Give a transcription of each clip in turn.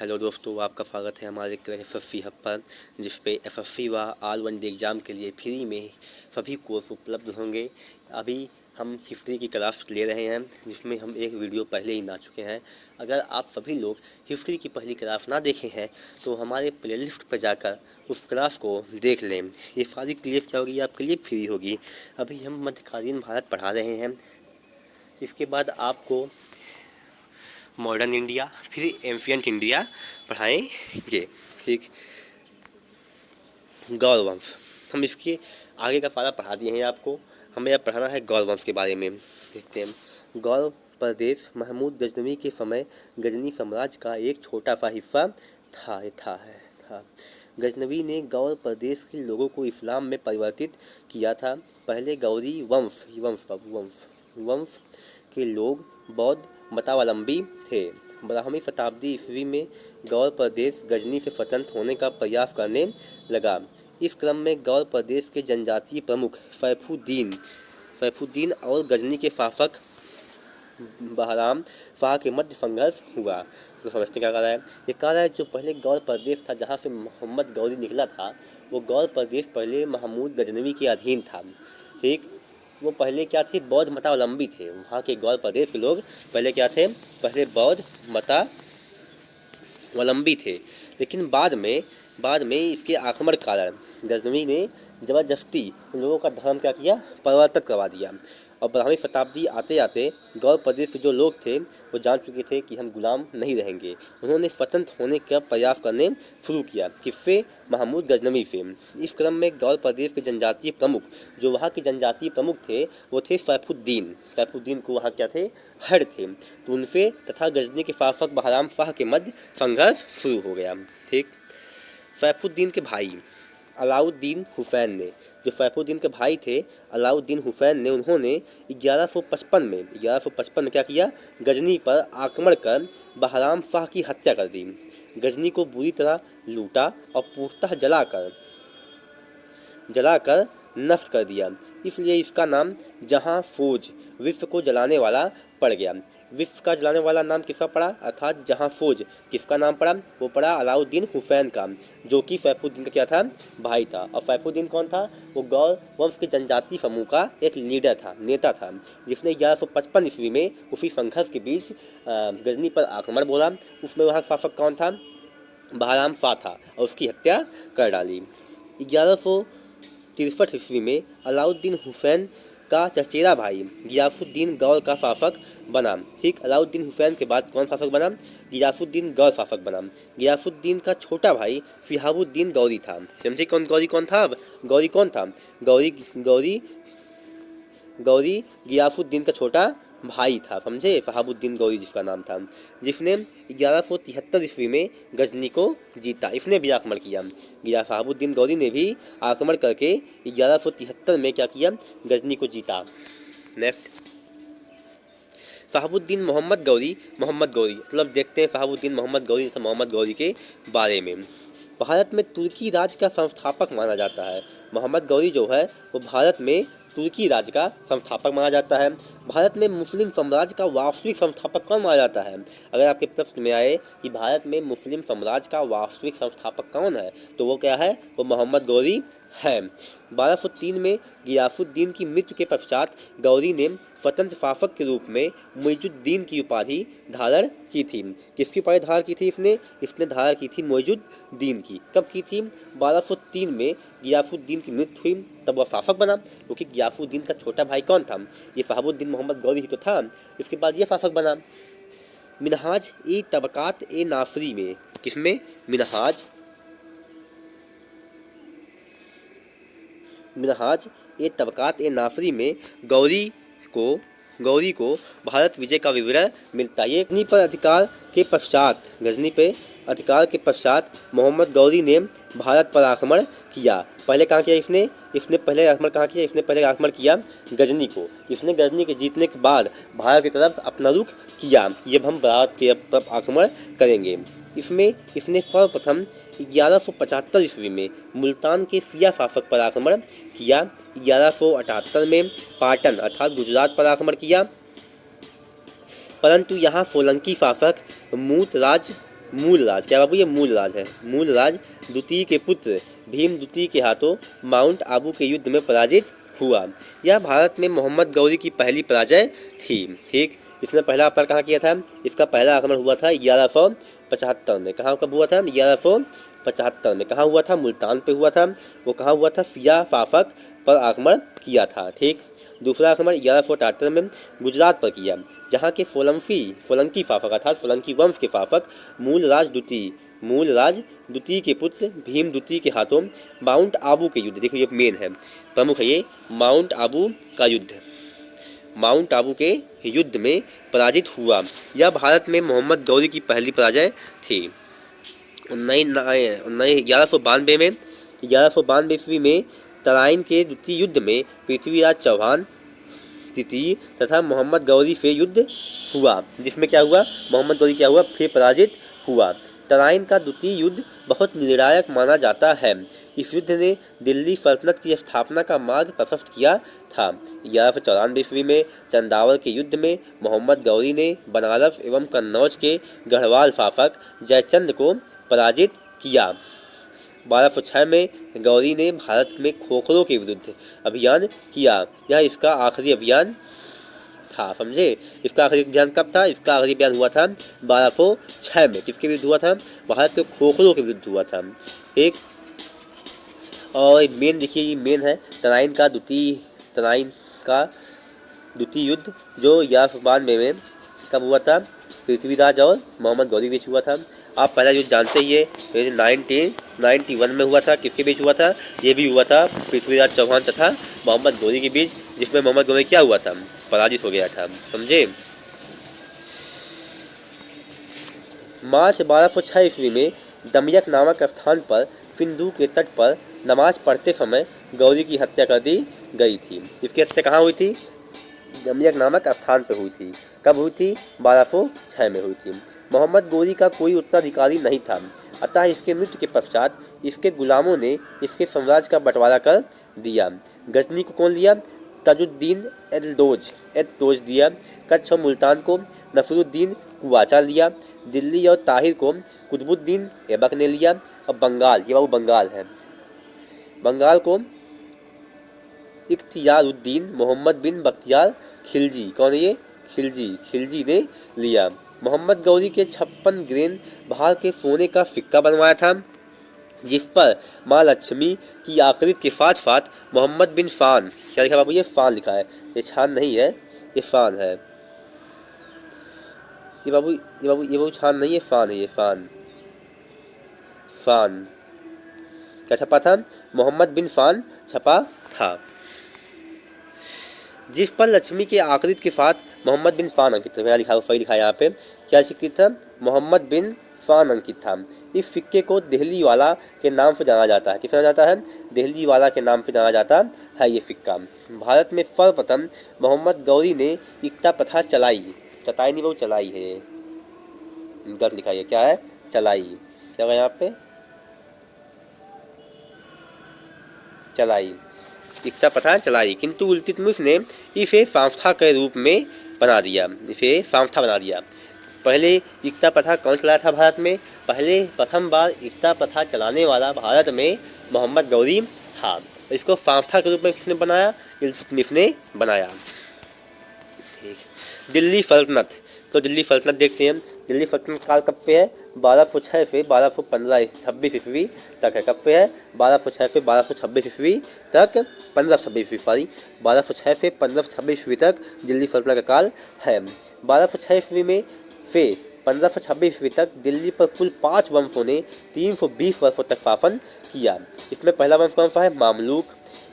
Hello दोस्तों, आपका स्वागत है हमारे एफएफसी हब पर, जिस पे एफएफसी व R1D एग्ज़ाम के लिए फ्री में सभी कोर्स उपलब्ध होंगे। अभी हम हिस्ट्री की क्लास ले रहे हैं, जिसमें हम एक वीडियो पहले ही ला चुके हैं। अगर आप सभी लोग हिस्ट्री की पहली क्लास ना देखे हैं तो हमारे प्लेलिस्ट पर जाकर उस क्लास को देख लें। ये सारी क्लिप क्या होगी, आपके लिए फ्री होगी। अभी हम मध्यकालीन भारत पढ़ा रहे हैं, इसके बाद आपको मॉडर्न इंडिया, फिर एंशिएंट इंडिया पढ़ाएंगे। ठीक, गौर वंश हम इसके आगे का सारा पढ़ा दिए हैं आपको। हमें अब पढ़ाना है गौर वंश के बारे में। देखते हैं। गौर प्रदेश महमूद गजनवी के समय गजनी साम्राज्य का एक छोटा सा हिस्सा था। गजनवी ने गौर प्रदेश के लोगों को इस्लाम में परिवर्तित किया था। पहले गौरी वंश के लोग बौद्ध मतावलंबी थे। 12वीं शताब्दी ईस्वी में गौर प्रदेश गजनी से स्वतंत्र होने का प्रयास करने लगा। इस क्रम में गौर प्रदेश के जनजातीय प्रमुख सैफुद्दीन और गजनी के शासक बहराम शाह के मध्य संघर्ष हुआ। तो समझते क्या कह रहा है, ये कह रहा है जो पहले गौर प्रदेश था, जहाँ से मोहम्मद गौरी निकला था, वो गौर प्रदेश पहले महमूद गजनवी के अधीन था। ठीक, वो पहले क्या थे, बौद्ध मतावलंबी थे। वहाँ के गौर प्रदेश के लोग पहले क्या थे, पहले बौद्ध मतावलंबी थे। लेकिन बाद में इसके आक्रमण के कारण गजनवी ने ज़बरदस्ती उन लोगों का धर्म क्या किया, परिवर्तित करवा दिया। और 12वीं शताब्दी आते आते गौर प्रदेश के जो लोग थे वो जान चुके थे कि हम गुलाम नहीं रहेंगे। उन्होंने स्वतंत्र होने का प्रयास करने शुरू किया। किससे? महमूद गजनवी से। इस क्रम में गौर प्रदेश के जनजातीय प्रमुख, जो वहाँ के जनजातीय प्रमुख थे, वो थे सैफुद्दीन को वहाँ क्या थे, हेड थे। तो उनसे तथा गजनी के शासक बहराम शाह के मध्य संघर्ष शुरू हो गया। ठीक, सैफुद्दीन के भाई अलाउद्दीन हुसैन ने, जो सैफुद्दीन के भाई थे अलाउद्दीन हुसैन ने, उन्होंने 1155 में क्या किया, गजनी पर आक्रमण कर बहराम शाह की हत्या कर दी। गजनी को बुरी तरह लूटा और पूर्णतः जलाकर नष्ट कर दिया। इसलिए इसका नाम जहां फौज, विश्व को जलाने वाला, पड़ गया। विश्व का जलाने वाला नाम किसका पड़ा, अर्थात जहां फौज किसका नाम पड़ा, वो पड़ा अलाउद्दीन हुसैन का, जो कि सैफुद्दीन का क्या था, भाई था। और सैफुद्दीन कौन था, वो गौर वंश के जनजातीय समूह का एक लीडर था, नेता था, जिसने 1155 ईस्वी में उसी संघर्ष के बीच गजनी पर आक्रमण बोला। उसमें वहाँ शासक कौन था, बहराम शाह था, और उसकी हत्या कर डाली। 1163 ईस्वी में अलाउद्दीन हुसैन का चचेरा भाई गियासुद्दीन गौर का शासक बना। ठीक, अलाउद्दीन हुसैन के बाद कौन शासक बना, गियासुद्दीन गौर शासक बना। गियासुद्दीन का छोटा भाई शिहाबुद्दीन गौरी था। समझे गौरी कौन था, गौरी कौन था, गौरी गियासुद्दीन का छोटा भाई था। समझे, शहाबुद्दीन गौरी जिसका नाम था, जिसने 1173 ईस्वी में गजनी को जीता। इसने भी आक्रमण किया। शहाबुद्दीन गौरी ने भी आक्रमण करके 1173 में क्या किया, गजनी को जीता। नेक्स्ट, शहाबुद्दीन मोहम्मद गौरी। मतलब देखते हैं शहाबुद्दीन मोहम्मद गौरी के बारे में। भारत में तुर्की राज्य का संस्थापक माना जाता है। मोहम्मद गौरी जो है वो भारत में तुर्की राज्य का संस्थापक माना जाता है। भारत में मुस्लिम साम्राज्य का वास्तविक संस्थापक कौन माना जाता है? अगर आपके प्रश्न में आए कि भारत में मुस्लिम साम्राज्य का वास्तविक संस्थापक कौन है, तो वो क्या है, वो मोहम्मद गौरी है। 1203 में गियासुद्दीन की मृत्यु के पश्चात गौरी ने स्वतंत्र शासक के रूप में मुइजुद्दीन की उपाधि धारण की थी। किसकी उपाधि धारण की थी इसने धारण की थी मुइजुद्दीन की। कब की थी? 1203 में गियासुद्दीन की मृत्यु हुई, तब वह शासक बना, क्योंकि गियासुद्दीन का छोटा भाई कौन था, ये शहाबुद्दीन मोहम्मद गौरी ही तो था। इसके बाद ये शासक बना। मिनहाज ए तबकात ए नासरी में, किसमें, मिनहाज ए तबकात ए नासरी में गौरी को भारत विजय का विवरण मिलता है। ये गजनी पर अधिकार के पश्चात मोहम्मद गौरी ने भारत पर आक्रमण किया। पहले कहाँ किया इसने पहले आक्रमण किया गजनी को। इसने गजनी के जीतने के बाद भारत की तरफ अपना रुख किया, ये हम भारत की तरफ आक्रमण करेंगे। इसने सर्वप्रथम 1175 ईस्वी में मुल्तान के शिया शासक पर आक्रमण किया। 1178 में पाटन अर्थात गुजरात पर आक्रमण किया, परंतु यहाँ सोलंकी शासक मूलराज, क्या बाबू ये मूलराज है, मूलराज द्वितीय के पुत्र भीम द्वितीय के हाथों माउंट आबू के युद्ध में पराजित हुआ। यह भारत में मोहम्मद गौरी की पहली पराजय थी। ठीक, इसने पहला आक्रमण कहाँ किया था? इसका पहला आक्रमण हुआ था 1175 में। कहाँ कब हुआ था? 1175 में। कहाँ हुआ था? मुल्तान पे हुआ था। वो कहाँ हुआ था? फिया फाफक पर आक्रमण किया था। ठीक, दूसरा आक्रमण 1178 में गुजरात पर किया, जहाँ के सोलंकी फाफक अर्थात सोलंकी वंश के फाफक मूलराज द्वितीय के पुत्र भीम द्वितीय के हाथों माउंट आबू के युद्ध, देखो ये मेन है, प्रमुख है ये, माउंट आबू का युद्ध, माउंट आबू के युद्ध में पराजित हुआ। यह भारत में मोहम्मद गौरी की पहली पराजय थी। 1192 ईस्वी में तराइन के द्वितीय युद्ध में पृथ्वीराज चौहान तृतीय तथा मोहम्मद गौरी से युद्ध हुआ, जिसमें क्या हुआ? मोहम्मद गौरी क्या हुआ? फिर पराजित हुआ। तराइन का द्वितीय युद्ध बहुत निर्णायक माना जाता है। इस युद्ध ने दिल्ली सल्तनत की स्थापना का मार्ग प्रशस्त किया था। 1194 ईस्वी में चंदावल के युद्ध में मोहम्मद गौरी ने बनारस एवं कन्नौज के गढ़वाल शासक जयचंद को पराजित किया। 1206 में गौरी ने भारत में खोखरों के विरुद्ध अभियान किया। यह इसका आखिरी अभियान था, समझे? इसका आखिरी अभियान कब था? इसका आखिरी अभियान हुआ था 1206 में। किसके विरुद्ध हुआ था? भारत के खोखरों के विरुद्ध हुआ था। एक और मेन देखिए, ये मेन है तराइन का द्वितीय युद्ध जो 1192 में कब हुआ था? पृथ्वीराज और मोहम्मद गौरी के बीच हुआ था। आप पहला युद्ध जानते ही है, 1991 में हुआ था। किसके बीच हुआ था? ये भी हुआ था पृथ्वीराज चौहान तथा मोहम्मद गौरी के बीच, जिसमें मोहम्मद गौरी क्या हुआ था? पराजित हो गया था, समझे? मार्च 1206 ईस्वी में दमयक नामक स्थान पर सिंधु के तट पर नमाज पढ़ते समय गौरी की हत्या कर दी गई थी। इसकी हत्या कहाँ हुई थी? दमयक नामक स्थान पर हुई थी। कब हुई थी? 1206 में हुई थी। मोहम्मद गौरी का कोई उत्तराधिकारी नहीं था, अतः इसके मृत्यु के पश्चात इसके गुलामों ने इसके साम्राज्य का बंटवारा कर दिया। गजनी को कौन लिया? ताजुद्दीन एल-दोज दिया। कच्छ और मुल्तान को नसरुद्दीन कुवाचा लिया। दिल्ली और ताहिर को कुतुबुद्दीन ऐबक ने लिया। अब बंगाल, ये बाबू बंगाल है, बंगाल को इख्तियारुद्दीन मोहम्मद बिन बख्तियार खिलजी, कौन है ये? खिलजी ने लिया। मोहम्मद गौरी के 56 ग्रेन भार के सोने का सिक्का बनवाया था, जिस पर माँ लक्ष्मी की आकृति के साथ साथ मोहम्मद बिन फान, क्या लिखा बाबू? ये फान लिखा है, ये छान नहीं है, ये फान है। ये बाबू छान नहीं है, फान है, ये फान क्या छपा था? मोहम्मद बिन फान छपा था, जिस पर लक्ष्मी के आकृति के साथ मोहम्मद बिन फान अंकित था। लिखा सही लिखा है यहाँ पे, क्या लिखित था? मोहम्मद बिन फान अंकित था। इस सिक्के को दिल्ली वाला के नाम से जाना जाता है। किस जाना जाता है? दिल्ली वाला के नाम से जाना जाता है ये सिक्का। भारत में सर्वप्रथम मोहम्मद गौरी ने इक्ता प्रथा चलाई, चताई नहीं, वो चलाई है, गलत लिखा है, क्या है? चलाई, क्या है यहाँ पे? चलाई, इक्ता प्रथा चलाई, किंतु इल्तुतमिश ने इसे संस्था के रूप में बना दिया, इसे संस्था बना दिया। पहले इक्ता प्रथा कौन चलाया था भारत में? पहले प्रथम बार इक्ता प्रथा चलाने वाला भारत में मोहम्मद गौरी था। इसको संस्था के रूप में किसने बनाया? इल्तुतमिश ने बनाया। ठीक, दिल्ली सल्तनत, तो दिल्ली सल्तनत देखते हैं। दिल्ली सल्तनत काल कब से है? 1206 से 1226 ईस्वी तक है। कब से है? 1206 से 1226 ईस्वी तक, 1526 ईस्वी, 1206 से 1526 ईस्वी तक दिल्ली सल्तनत का काल है। 1206 ईस्वी में से 1526 ईस्वी तक दिल्ली पर कुल 5 वंशों ने 320 वर्षों तक शासन किया। इसमें पहला वंश कौन सा है? मामलूक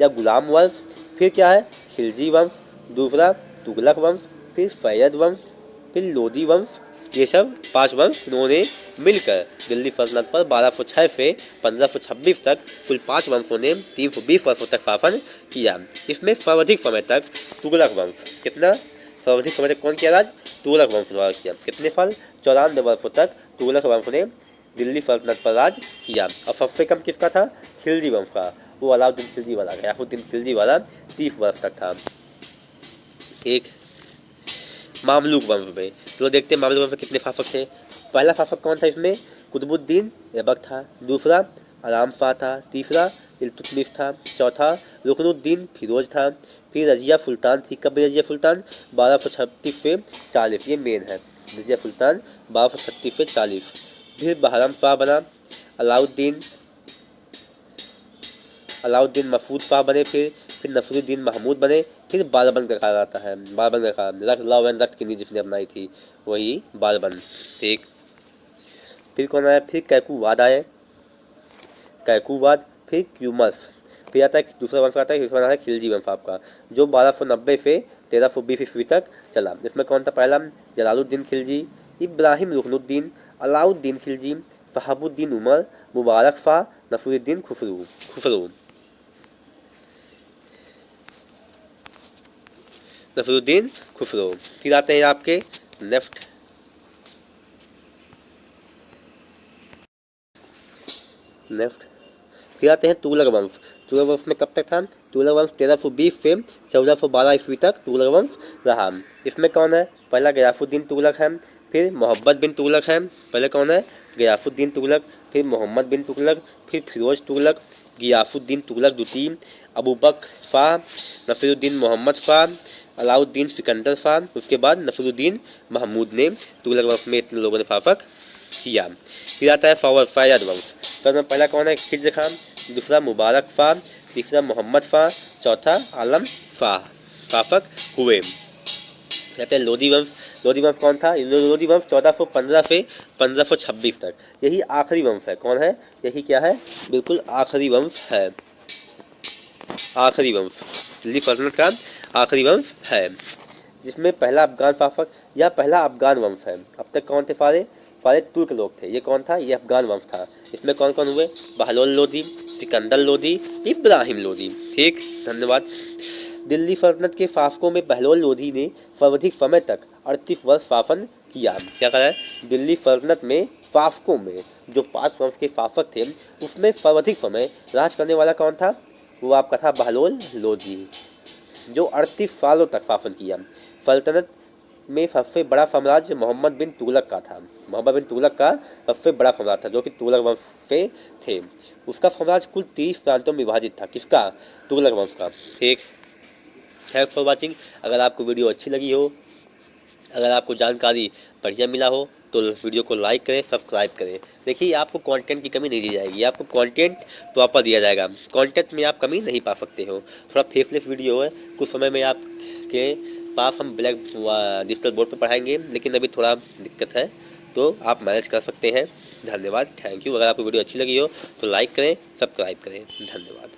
या गुलाम वंश। फिर क्या है? खिलजी वंश। दूसरा तुगलक वंश, फिर सैयद वंश, फिर लोधी वंश। ये सब 5 वंश इन्होंने मिलकर दिल्ली सल्तनत पर 1206 से 1526 तक कुल 5 वंशों ने 320 वर्षों तक शासन किया। इसमें सर्वाधिक समय तक तुगलक वंश, कितना सर्वाधिक समय तक कौन किया राज? तुगलक वंश द्वारा किया। कितने साल? 94 वर्षों तक तुगलक वंश ने दिल्ली सल्तनत पर राज किया। और सबसे कम किसका था? खिलजी वंश का, वो अलाउद्दीन खिलजी वाला, गयासुद्दीन खिलजी वाला 30 वर्ष तक था। एक मामलूक वंश में। तो देखते हैं मामलूक वंश में कितने शासक थे। पहला शासक कौन था इसमें? कुतुबुद्दीन ऐबक था। दूसरा आराम शाह था। तीसरा इल्तुतमिश था। चौथा रुकनुद्दीन फिरोज था। फिर रजिया सुल्तान थी। कब रजिया सुल्तान? 1236 से 40। ये मेन है, रजिया सुल्तान 1236 से 40। फिर बहराम शाह बना। अलाउद्दीन अलाउद्दीन महमूद शाह बने। फिर नसरुद्दीन महमूद बने। फिर बालबन का काल आता है। बालबन का काल, लव एंड रक्त की नींव जिसने अपनाई थी वही बालबन। ठीक। फिर कौन आया? फिर कैकुवाद आए। कैकुवाद, फिर क्यूमस। फिर आता है दूसरा वंश आता है, दूसरा वंश है खिलजी वंश आपका, जो 1290 से 1320 ईस्वी तक चला। जिसमें कौन था? पहला जलालुद्दीन खिलजी, इब्राहिम रुकनुद्दीन, अलाउद्दीन खिलजी, शहाबुद्दीन उमर, मुबारक शाह, नसरुद्दीन खुसरो। नसरुद्दीन खुसरो। फिर आते हैं आपके नेक्स्ट फिर आते हैं तुगलक वंश। तुगलक वंश में कब तक था? तुगलक वंश 1320 से 1412 ईस्वी तक तुगलक वंश रहा। इसमें कौन है? पहला गयासुद्दीन तुगलक है। फिर मोहब्बत बिन तुगलक है। पहले कौन है? गयासुद्दीन तुगलक। फिर मोहम्मद बिन तुगलक। फिर फिरोज तुगलक, गियासुद्दीन तुगलक द्वितीय, अबू बकर शाह, नसीरुद्दीन मोहम्मद शाह, अलाउद्दीन सिकंदर शाह। उसके बाद नसीरुद्दीन महमूद ने तुगलक वंश में इतने लोगों ने शासक किया। फिर आता है फैयद वंश। तो में पहला कौन है? खिज्र खान। दूसरा मुबारक शाह। तीसरा मोहम्मद शाह। चौथा आलम शाह शासक हुए। कहते हैं लोधी वंश। लोधी वंश कौन था? लोधी वंश 1415 से 1526 तक। यही आखिरी वंश है। कौन है? यही क्या है? बिल्कुल आखिरी वंश है। आखिरी वंश दिल्ली सल्तनत का आखिरी वंश है, जिसमें पहला अफगान शासक या पहला अफगान वंश है। अब तक कौन थे? सारे तुर्क लोग थे। ये कौन था? ये अफगान वंश था। इसमें कौन कौन हुए? बहलोल लोधी, सिकंदर लोधी, इब्राहिम लोधी। ठीक, धन्यवाद। दिल्ली सल्तनत के शासकों में बहलोल लोधी ने सर्वाधिक समय तक 38 वर्ष शासन किया। क्या कहा है? दिल्ली सल्तनत में शासकों में जो 5 वंश के शासक थे उसमें सर्वाधिक समय राज करने वाला कौन था? वो आपका था बहलोल लोधी, जो 38 सालों तक शासन किया। सल्तनत में सबसे बड़ा साम्राज्य मोहम्मद बिन तुगलक का था। मोहम्मद बिन तुगलक का सबसे बड़ा साम्राज्य था, जो कि तुगलक वंश से थे। उसका साम्राज्य कुल 30 प्रांतों में विभाजित था। किसका? तुगलक वंश का। ठीक, थैंक्स फॉर वाचिंग। अगर आपको वीडियो अच्छी लगी हो, अगर आपको जानकारी बढ़िया मिला हो तो वीडियो को लाइक करें, सब्सक्राइब करें। देखिए, आपको कंटेंट की कमी नहीं दी जाएगी, आपको कंटेंट प्रॉपर दिया जाएगा। कंटेंट में आप कमी नहीं पा सकते हो। थोड़ा फेसलेस वीडियो है, कुछ समय में आपके पास हम ब्लैक डिजिटल बोर्ड पर पढ़ाएंगे, लेकिन अभी थोड़ा दिक्कत है, तो आप मैनेज कर सकते हैं। धन्यवाद, थैंक यू। अगर आपको वीडियो अच्छी लगी हो तो लाइक करें, सब्सक्राइब करें। धन्यवाद।